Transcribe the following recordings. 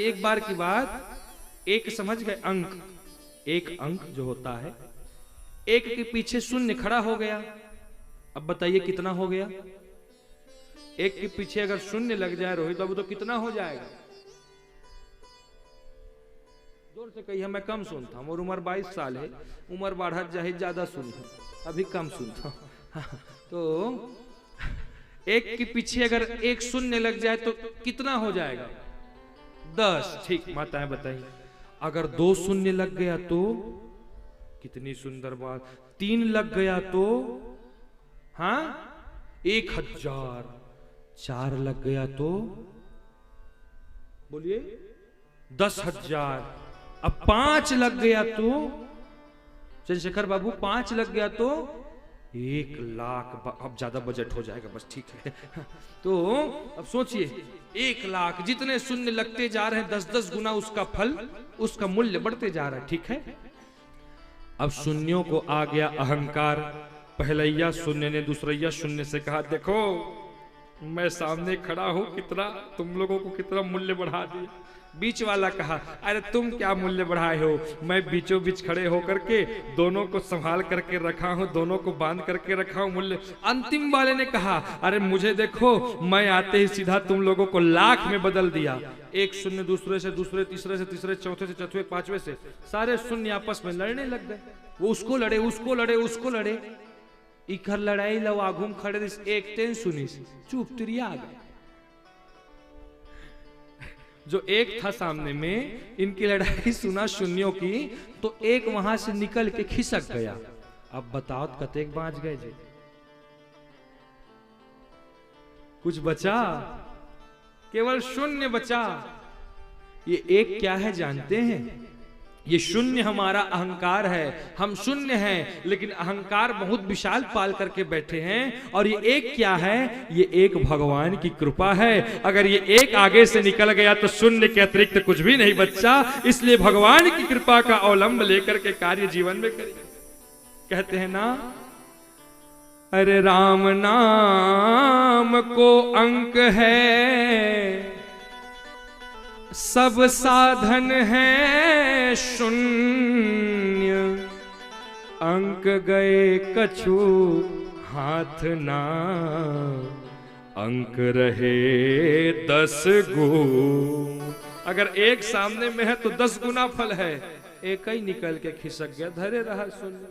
एक बार की बात, एक समझ गए अंक, एक अंक जो होता है, एक के पीछे शून्य खड़ा हो गया। अब बताइए कितना हो गया? एक के पीछे अगर शून्य लग जाए रोहित बाबू तो कितना हो जाएगा? जोर से कहिए। मैं कम सुनता हूँ और उम्र 22 साल है, उम्र बढ़त जाए ज्यादा सुनता, अभी कम सुनता हूँ। तो एक के पीछे अगर एक शून्य लग जाए तो कितना हो जाएगा? 10। ठीक, माताएं बताइए। अगर 2 शून्य लग गया तो कितनी सुंदर बात। 3 लग गया तो हाँ 1000। 4 लग गया तो बोलिए 10,000। अब 5 लग गया तो चंद्रशेखर बाबू 5 लग गया तो 1,00,000। अब ज्यादा बजट हो जाएगा, बस ठीक है। तो अब सोचिए 1,00,000, जितने शून्य लगते जा रहे हैं 10-10 गुना उसका फल, उसका मूल्य बढ़ते जा रहा है। ठीक है। अब शून्यों को आ गया अहंकार। पहलैया शून्य ने दूसरैया शून्य से कहा, देखो मैं सामने खड़ा हूं, कितना तुम लोगों को कितना मूल्य बढ़ा दिया। बीच वाला कहा, अरे तुम क्या मूल्य बढ़ाए हो, मैं बीचों बीच खड़े होकर के दोनों को संभाल करके रखा हूं, दोनों को बांध करके रखा हूं, मूल्य। अंतिम वाले ने कहा, अरे मुझे देखो, मैं आते ही सीधा तुम लोगों को 1,00,000 में बदल दिया। एक शून्य दूसरे से, दूसरे तीसरे से, तीसरे चौथे से, चौथे पांचवे से, सारे शून्य आपस में लड़ने लग गए। वो उसको लड़े, उसको लड़े, उसको लड़े। इखर लड़ाई लो आघूम खड़े एक टेन सुनीस चुप तिरिया आ गए। जो एक था सामने में, इनकी लड़ाई सुना शून्यों की, तो एक वहां से निकल के खिसक गया। अब बताओ कतेक बाँच गए जी? कुछ बचा? केवल शून्य बचा। ये एक क्या है जानते हैं? ये शून्य हमारा अहंकार है। हम शून्य हैं, लेकिन अहंकार बहुत विशाल पाल करके बैठे हैं। और ये एक क्या है? ये एक भगवान की कृपा है। अगर ये एक आगे से निकल गया तो शून्य के अतिरिक्त कुछ भी नहीं बच्चा। इसलिए भगवान की कृपा का अवलंब लेकर के कार्य जीवन में करिए। कहते हैं ना, अरे राम नाम को अंक है, सब साधन है शून्य, अंक गए कछु हाथ ना, अंक रहे 10 गुना। अगर एक सामने में है तो 10 गुना फल है। एक ही निकल के खिसक गया, धरे रहा शून्य।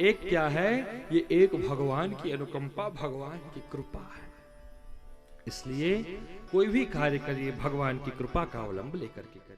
एक क्या है? ये एक भगवान की अनुकंपा, भगवान की कृपा है। इसलिए कोई भी कार्य करिए भगवान की कृपा का अवलंब लेकर के करिए।